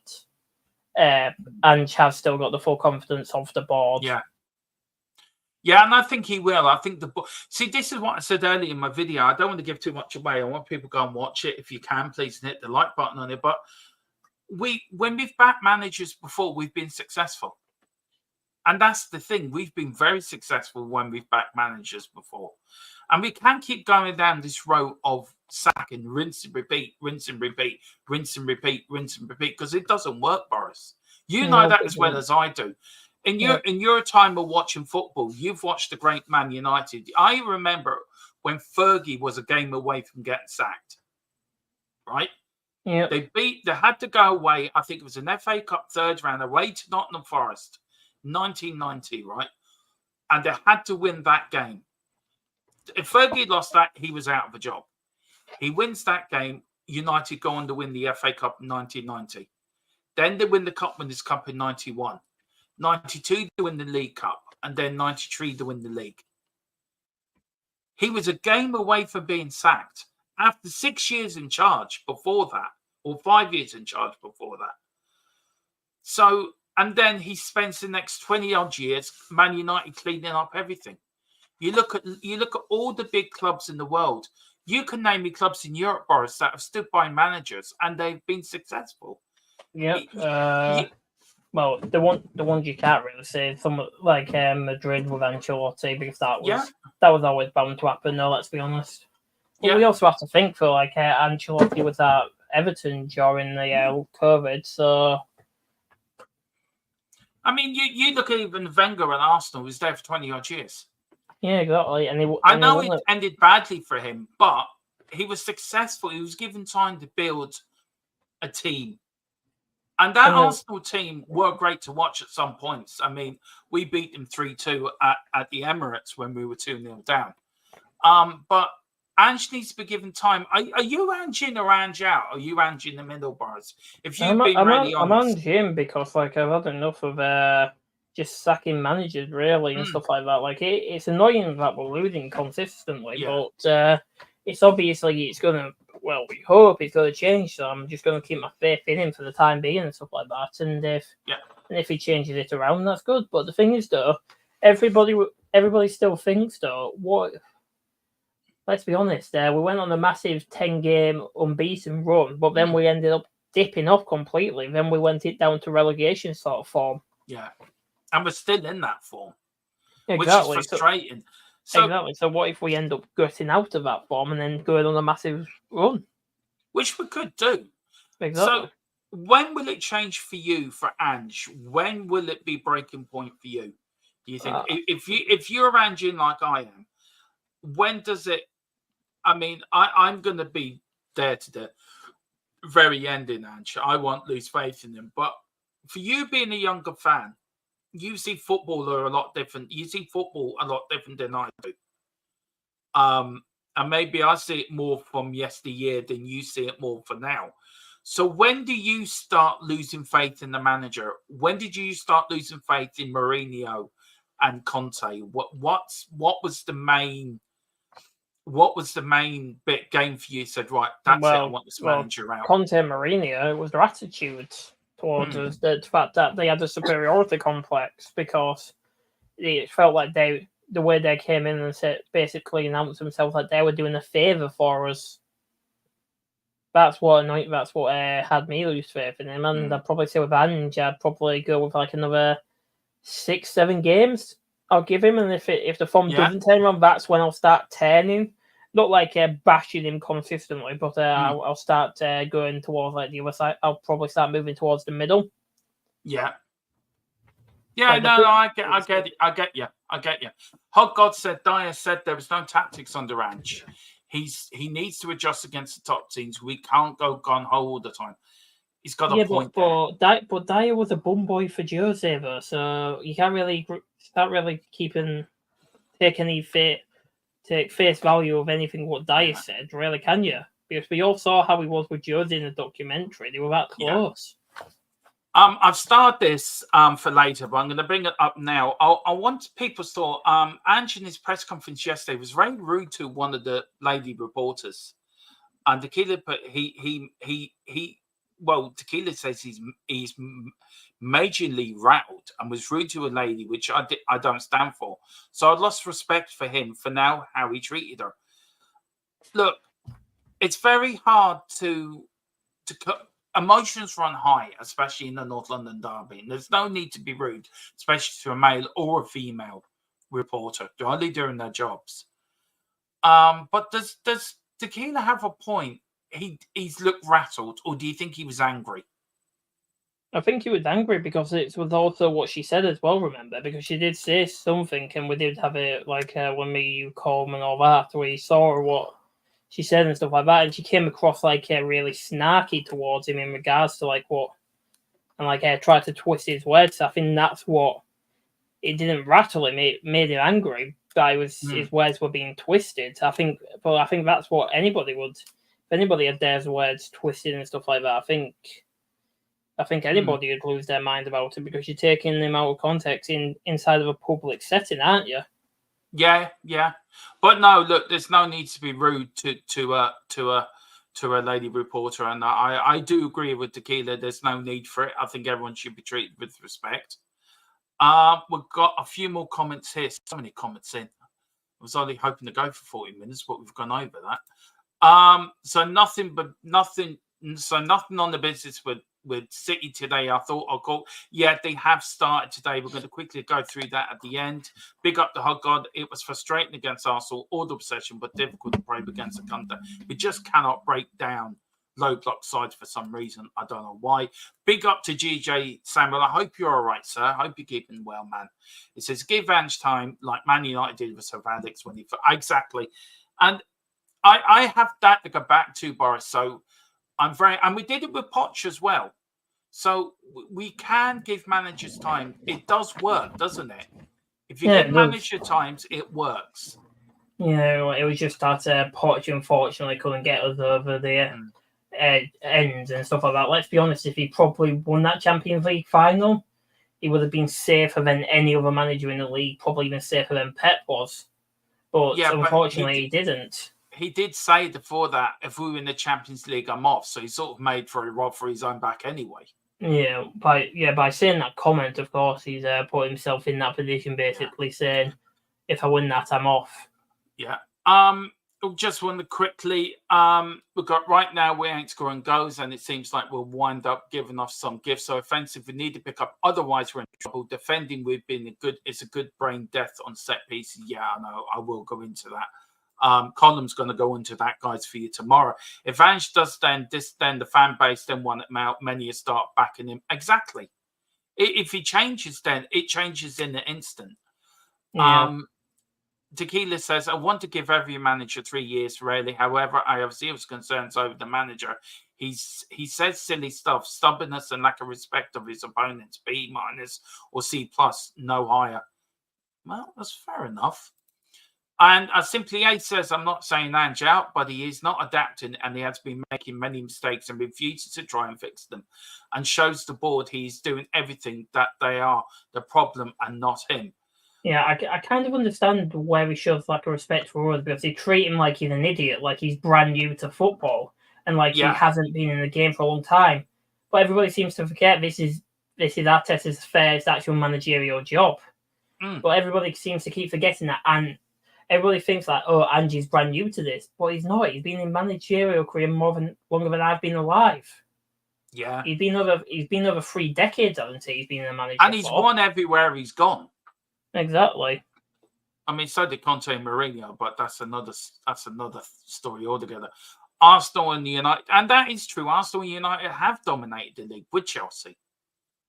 Ange has still got the full confidence of the board. Yeah, and I think he will. I think see, this is what I said earlier in my video. I don't want to give too much away. I want people to go and watch it. If you can, please hit the like button on it. But when we've backed managers before, we've been successful. And that's the thing. We've been very successful when we've backed managers before. And we can't keep going down this road of sacking, rinse and repeat, rinse and repeat, rinse and repeat, rinse and repeat, because it doesn't work, Boris. You know that as well as I do. In your time of watching football, you've watched the great Man United. I remember when Fergie was a game away from getting sacked, right? Yeah. They had to go away. I think it was an FA Cup third round away to Nottingham Forest, 1990, right? And they had to win that game. If Fergie lost that, he was out of a job. He wins that game. United go on to win the FA Cup in 1990. Then they win the Cup Winners' Cup in 91. 92, they win the League Cup. And then 93, they win the league. He was a game away from being sacked after 6 years in charge before that, or 5 years in charge before that. So, and then he spends the next 20 odd years, Man United cleaning up everything. You look at all the big clubs in the world. You can name me clubs in Europe, Boris, that have stood by managers and they've been successful. Yep. Well, the ones you can't really say, some like Madrid with Ancelotti, because that was always bound to happen. No, let's be honest. But we also have to think for like Ancelotti was at Everton during the COVID, so. I mean, you look at even Wenger and Arsenal was there for 20 odd years. Yeah, exactly. I know it ended badly for him, but he was successful. He was given time to build a team. And that Arsenal team were great to watch at some points. I mean, we beat them 3-2 at the Emirates when we were 2-0 down. But Ange needs to be given time. Are you Ange in or Ange out? Are you Ange in the middle, Boris? If you've been really honest. I'm Ange in because like I've had enough of just sacking managers really and stuff like that. Like it's annoying that we're losing consistently, but it's obviously it's gonna. Well, we hope it's going to change, so I'm just going to keep my faith in him for the time being and stuff like that. And if he changes it around, that's good. But the thing is, though, everybody still thinks, though, what? Let's be honest. We went on a massive 10-game unbeaten run, but then we ended up dipping off completely. Then we went it down to relegation sort of form. Yeah, and we're still in that form, exactly. Which is frustrating. Exactly. So what if we end up getting out of that form and then going on a massive run? Which we could do. Exactly. So when will it change for you, for Ange? When will it be breaking point for you? Do you think? If you're Ange like I am, when does it? I mean, I'm going to be there to the very end in Ange. I won't lose faith in him. But for you being a younger fan, you see football a lot different. You see football a lot different than I do. And maybe I see it more from yesteryear than you see it more for now. So when do you start losing faith in the manager? When did you start losing faith in Mourinho and Conte? What was the main bit game for you? Said right, that's it. I want this manager out. Conte and Mourinho was their attitude towards us, the fact that they had a superiority complex because it felt like the way they came in and basically announced themselves like they were doing a favour for us. That's what had me lose faith in him. And I'd probably say with Ange, I'd probably go with like another 6-7 games I'll give him. And if the form doesn't turn around, that's when I'll start turning. Not like bashing him consistently, but I'll start going towards like the other side. I'll probably start moving towards the middle. Yeah. Yeah, like I get you. Hot God said, Dyer said there was no tactics under Ange. He needs to adjust against the top teams. We can't go gun-ho all the time. He's got a point there. But Dyer was a bum boy for Jose, though, so you can't really take face value of anything what Dyer said, really, can you? Because we all saw how he was with Jose in the documentary. They were that close. I've started this for later, but I'm going to bring it up now. I want people's thought. Ange in his press conference yesterday was very rude to one of the lady reporters, and Tequila, but Tequila says he's majorly rattled and was rude to a lady, which I don't stand for. So I lost respect for him for now how he treated her. Look, it's very hard to emotions run high, especially in the North London derby. And there's no need to be rude, especially to a male or a female reporter. They're only doing their jobs. But does Tequila have a point? He's looked rattled, or do you think he was angry? I think he was angry because it was also what she said as well, remember? Because she did say something, and we did have it like when you called and all that, where you saw her what she said and stuff like that, and she came across like really snarky towards him in regards to like what, and like tried to twist his words. I think that's what it didn't rattle him; it made him angry. That his words were being twisted. I think that's what anybody would. If anybody had their words twisted and stuff like that, I think anybody would lose their mind about it because you're taking them out of context inside of a public setting, aren't you? Yeah, yeah. But no, look, there's no need to be rude to a lady reporter, and I do agree with Tequila. There's no need for it. I think everyone should be treated with respect. We've got a few more comments here. So many comments in. I was only hoping to go for 40 minutes, but we've gone over that. So nothing on the business with City today. I thought I'll go. Yeah, they have started today. We're going to quickly go through that at the end. Big up the hot God. It was frustrating against Arsenal, all the possession, but difficult to break against the counter. We just cannot break down low block sides for some reason. I don't know why. Big up to GJ Samuel. I hope you're all right, sir. I hope you're keeping well, man. It says, give Ange time like Man United did with Sir Alex when he... Exactly. And I have that to go back to, Boris. So I'm very... And we did it with Poch as well. So we can give managers time. It does work, doesn't it? If you give manager times, it works. Yeah, it was just that Poch unfortunately couldn't get us over the ends and stuff like that. Let's be honest, if he probably won that Champions League final, he would have been safer than any other manager in the league, probably even safer than Pep was. But unfortunately, he didn't. He did say before that, if we win the Champions League, I'm off. So he sort of made for a rod for his own back anyway. Yeah, by saying that comment, of course, he's put himself in that position, basically saying, if I win that, I'm off. Yeah. Just want to quickly, we've got right now we ain't scoring goals, and it seems like we'll wind up giving off some gifts. So offensive, we need to pick up. Otherwise, we're in trouble. Defending, it's a good brain death on set pieces. Yeah, I know. I will go into that. Column's going to go into that, guys, for you tomorrow. If Ange does then the fan base then want him out, many start backing him. Exactly. If he changes, then it changes in an instant. Yeah. Tequila says, I want to give every manager 3 years, really. However, I have serious concerns over the manager. He says silly stuff, stubbornness and lack of respect of his opponents, B- or C+, no higher. Well, that's fair enough. And Simply A says, I'm not saying Ange out, but he is not adapting and he has been making many mistakes and refuses to try and fix them, and shows the board he's doing everything that they are the problem and not him. Yeah, I kind of understand where he shows lack of respect for others, because they treat him like he's an idiot, like he's brand new to football, and like he hasn't been in the game for a long time. But everybody seems to forget this is Arteta's first actual managerial job. But everybody seems to keep forgetting that, and everybody thinks like, oh, Angie's brand new to this, but he's not. He's been in managerial career longer than I've been alive. Yeah, he's been over 3 decades, hasn't he? He's been in a manager, and he's won everywhere he's gone. Exactly. I mean, so did Conte and Mourinho, but that's another story altogether. Arsenal and United, and that is true. Arsenal and United have dominated the league with Chelsea,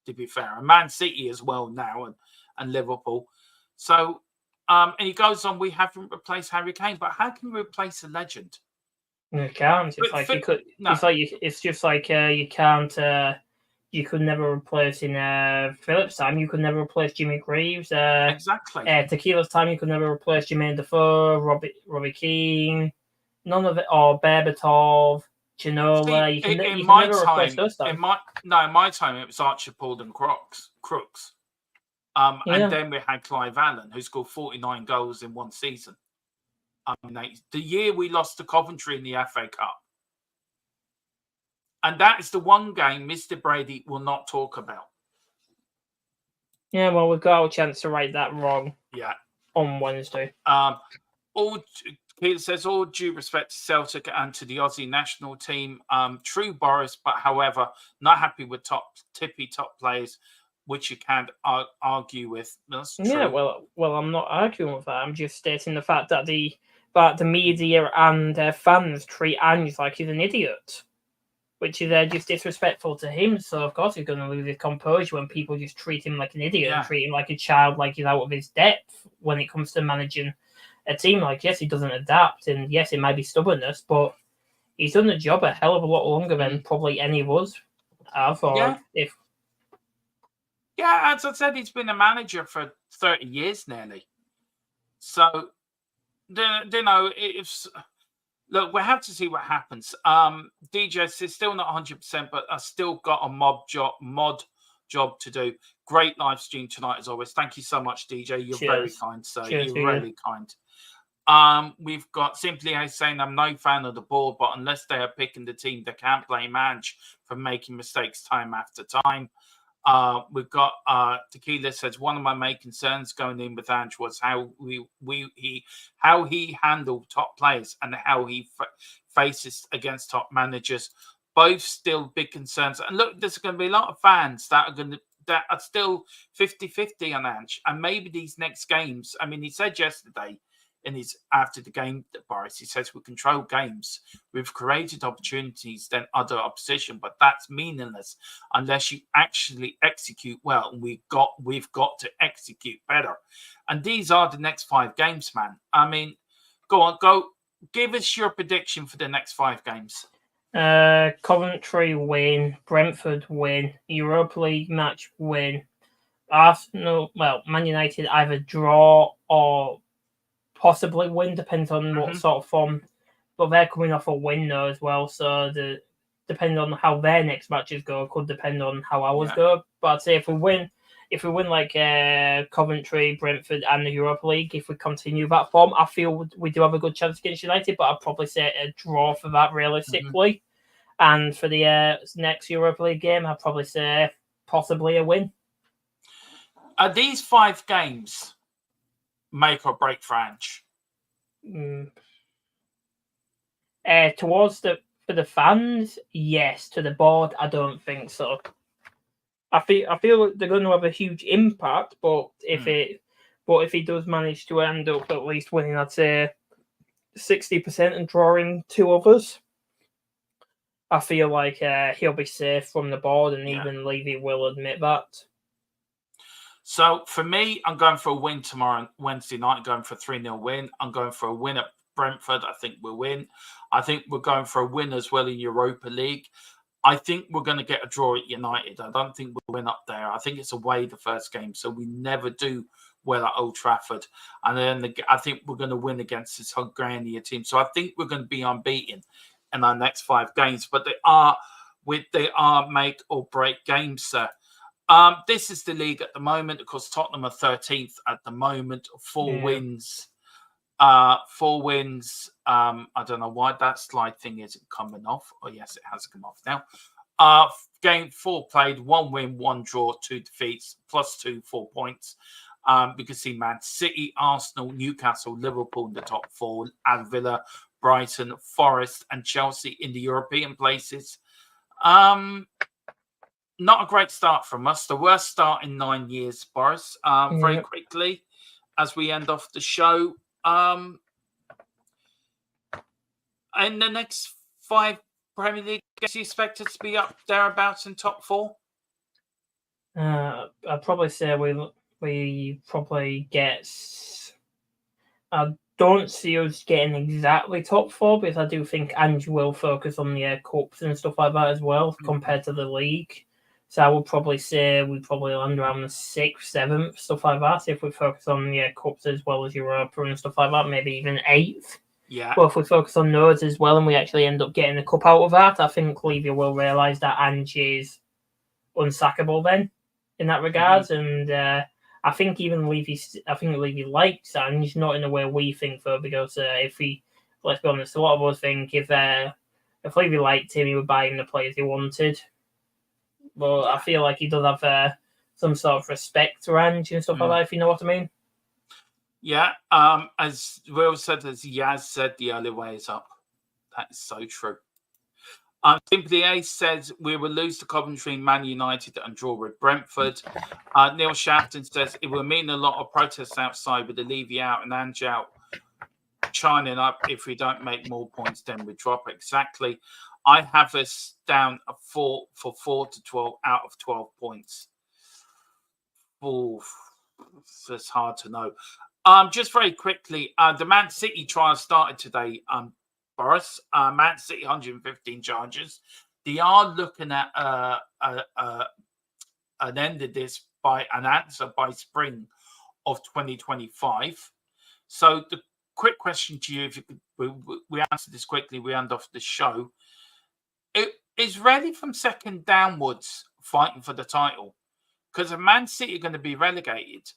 to be fair, and Man City as well now, and Liverpool. So, and he goes on. We haven't replaced Harry Kane, but how can we replace a legend? You can't. It's like you could. No. It's just like you can't. You could never replace in Phillips' time. You could never replace Jimmy Greaves. Exactly. Tequila's time. You could never replace Jermaine Defoe, Robbie Keane, none of it, or Berbatov, Ginola. You can never replace those stuff. In my time, it was Archibald and Crooks. And then we had Clive Allen, who scored 49 goals in one season. I mean, the year we lost to Coventry in the FA Cup. And that is the one game Mr. Brady will not talk about. Yeah, well, we've got a chance to right that wrong. Yeah. On Wednesday. Peter says, all due respect to Celtic and to the Aussie national team. True, Boris, but however, not happy with tippy-top players, which you can't argue with. That's true. Yeah, well, I'm not arguing with that. I'm just stating the fact that the media and fans treat Ange like he's an idiot, which is just disrespectful to him. So, of course, he's going to lose his composure when people just treat him like an idiot and treat him like a child, like he's out of his depth when it comes to managing a team. Like, yes, he doesn't adapt, and yes, it might be stubbornness, but he's done the job a hell of a lot longer than probably any of us have. Yeah, as I said, he's been a manager for 30 years nearly. So, look, we have to see what happens. DJ says still not 100%, but I still got a mod job to do. Great live stream tonight, as always. Thank you so much, DJ. You're very kind, sir. Cheers, You're really kind. We've got Simply A saying, I'm no fan of the board, but unless they are picking the team, they can't blame ANGE for making mistakes time after time. We've got Tequila says, one of my main concerns going in with ANGE was how he handled top players and how he faces against top managers. Both still big concerns. And look, there's going to be a lot of fans that are still 50-50 on ANGE. And maybe these next games, I mean, he said yesterday after the game, Boris, he says we control games. We've created opportunities than other opposition, but that's meaningless unless you actually execute well. And we've got to execute better. And these are the next 5 games, man. I mean, go give us your prediction for the next 5 games. Coventry win, Brentford win, Europa League match win, Arsenal, Man United either draw or possibly win, depends on what sort of form. But they're coming off a win now as well, so depending on how their next matches go, could depend on how ours go. But I'd say if we win like Coventry, Brentford, and the Europa League, if we continue that form, I feel we do have a good chance against United. But I'd probably say a draw for that realistically. And for the next Europa League game, I'd probably say possibly a win. Are these 5 games make or break for ANGE? For the fans, yes. To the board, I don't think so. I feel like they're going to have a huge impact, but if he does manage to end up at least winning, I'd say 60% and drawing 2 others, I feel like he'll be safe from the board, and even Levy will admit that. So for me, I'm going for a win tomorrow, Wednesday night. I'm going for a 3-0 win. I'm going for a win at Brentford. I think we'll win. I think we're going for a win as well in Europa League. I think we're going to get a draw at United. I don't think we'll win up there. I think it's away the first game, so we never do well at Old Trafford. And then I think we're going to win against this Hungarian team. So I think we're going to be unbeaten in our next 5 games. But they are make or break games, sir. This is the league at the moment. Of course, Tottenham are 13th at the moment. 4 wins. 4 wins. I don't know why that slide thing isn't coming off. Oh, yes, it has come off now. Game 4 played, 1 win, 1 draw, 2 defeats, +2, 4 points. You can see Man City, Arsenal, Newcastle, Liverpool in the top 4, and Villa, Brighton, Forest, and Chelsea in the European places. Not a great start from us. The worst start in 9 years, Boris. Very quickly, as we end off the show. In the next 5 Premier League games, you expect us to be up thereabouts in top 4? I'd probably say we probably get. I don't see us getting exactly top 4, because I do think ANGE will focus on the cups and stuff like that as well compared to the league. So I would probably say we'd probably land around the 6th, 7th, stuff like that. If we focus on the cups as well as Europa and stuff like that, maybe even 8th. Yeah. But if we focus on those as well and we actually end up getting a cup out of that, I think Levy will realise that ANGE is unsackable then in that regard. And I think even Levy likes ANGE, not in the way we think though, because let's be honest, a lot of us think if Levy liked him, he would buy him the players he wanted. But I feel like he does have some sort of respect for ANGE and stuff like that, if you know what I mean. Yeah, as Will said, as Yaz said, the early way is up. That is so true. Simply A says we will lose to Coventry, Man United, and draw with Brentford. Neil Shafton says it will mean a lot of protests outside with the Levy out and ANGE out, shining up. If we don't make more points, then we drop. Exactly. I have us down a 4 to 12 out of 12 points. Oh, it's hard to know. Just very quickly, the Man City trial started today, Boris. Man City 115 charges. They are looking at an end of this an answer by spring of 2025. So the quick question to you, if you could, we answer this quickly, we end off the show. Is Ready from second downwards fighting for the title? Because if Man City are going to be relegated,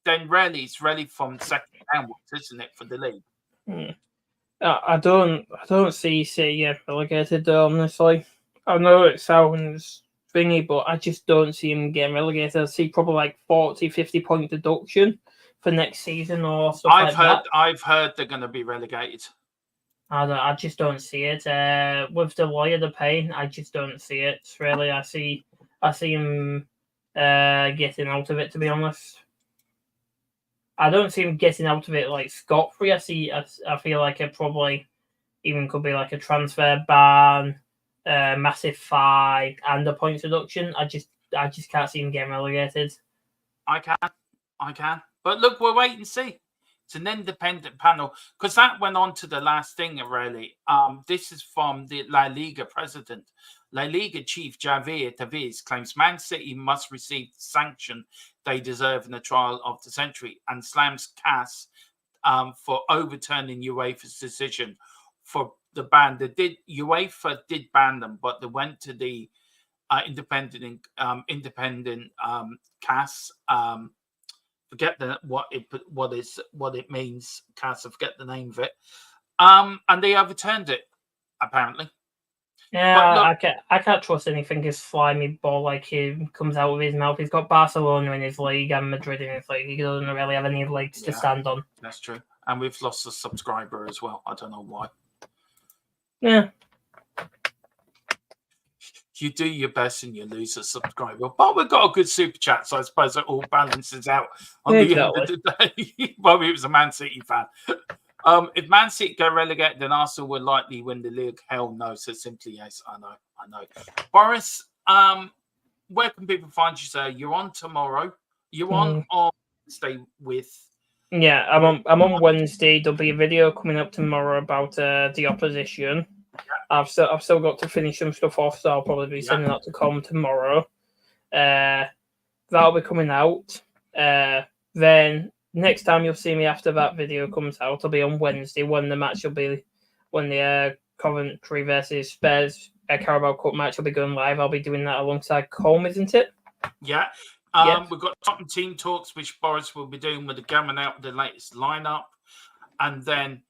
then really it's really from second downwards, isn't it, for the league? I don't see City getting relegated though, honestly. I know it sounds thingy, but I just don't see him getting relegated. I see probably like 40, 50 point deduction for next season or stuff that. I've heard they're going to be relegated. I just don't see it. With the lawyer, the pain, I just don't see it. Really, I see him getting out of it. To be honest, I don't see him getting out of it like scot-free. I feel like it probably even could be like a transfer ban, massive fine, and a points reduction. I just can't see him getting relegated. I can. But look, we'll wait and see. It's an independent panel because that went on to the last thing, really. This is from the La Liga president. La Liga chief Javier Tebas claims Man City must receive the sanction they deserve in the trial of the century and slams CAS for overturning UEFA's decision for the ban. UEFA did ban them, but they went to the independent CAS. Forget what it means. CAS. I forget the name of it. And they overturned it apparently. Yeah, look, I can't trust anything his slimy ball like he comes out of his mouth. He's got Barcelona in his league and Madrid in his league. He doesn't really have any legs to stand on. That's true. And we've lost a subscriber as well. I don't know why. Yeah. You do your best and you lose a subscriber. But we've got a good super chat, so I suppose it all balances out on the end of the day. Well, he was a Man City fan. If Man City go relegated, then Arsenal will likely win the league. Hell no. So simply yes. I know. Boris, where can people find you, sir? You're on tomorrow. You're on Wednesday with. Yeah, I'm on Wednesday. There'll be a video coming up tomorrow about the opposition. Yeah. I've still got to finish some stuff off, so I'll probably be sending that to Com tomorrow. That'll be coming out. Then next time you'll see me after that video comes out, it'll be on Wednesday when the match will be when the Coventry versus Spurs Carabao Cup match will be going live. I'll be doing that alongside Com, isn't it? Yeah. We've got Tottenham team talks, which Boris will be doing with the coming out with the latest lineup, and then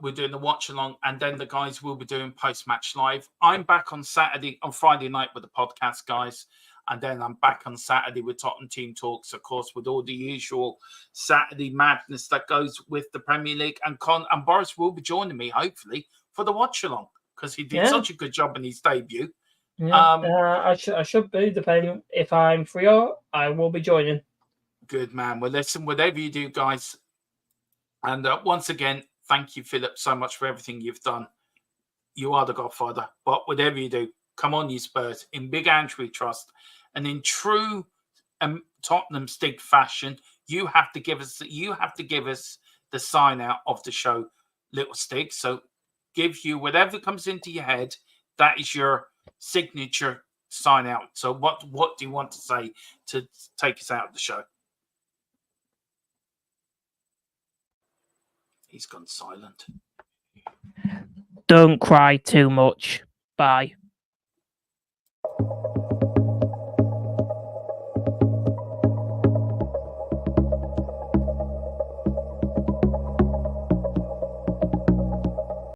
we're doing the watch along, and then the guys will be doing post match live. I'm back on Friday night with the podcast, guys, and then I'm back on Saturday with Tottenham team talks, of course, with all the usual Saturday madness that goes with the Premier League. And Boris will be joining me, hopefully, for the watch along because he did such a good job in his debut. Yeah, I should be, depending if I'm free or I will be joining. Good man. Well, listen, whatever you do, guys. And once again, thank you, Philip, so much for everything you've done. You are the godfather. But whatever you do, come on, you Spurs. In big ANGE we trust. And in true Tottenham Stig fashion, you have to give us the sign out of the show, Little Stig. So give you whatever comes into your head. That is your signature sign out. So what do you want to say to take us out of the show? He's gone silent. Don't cry too much. Bye.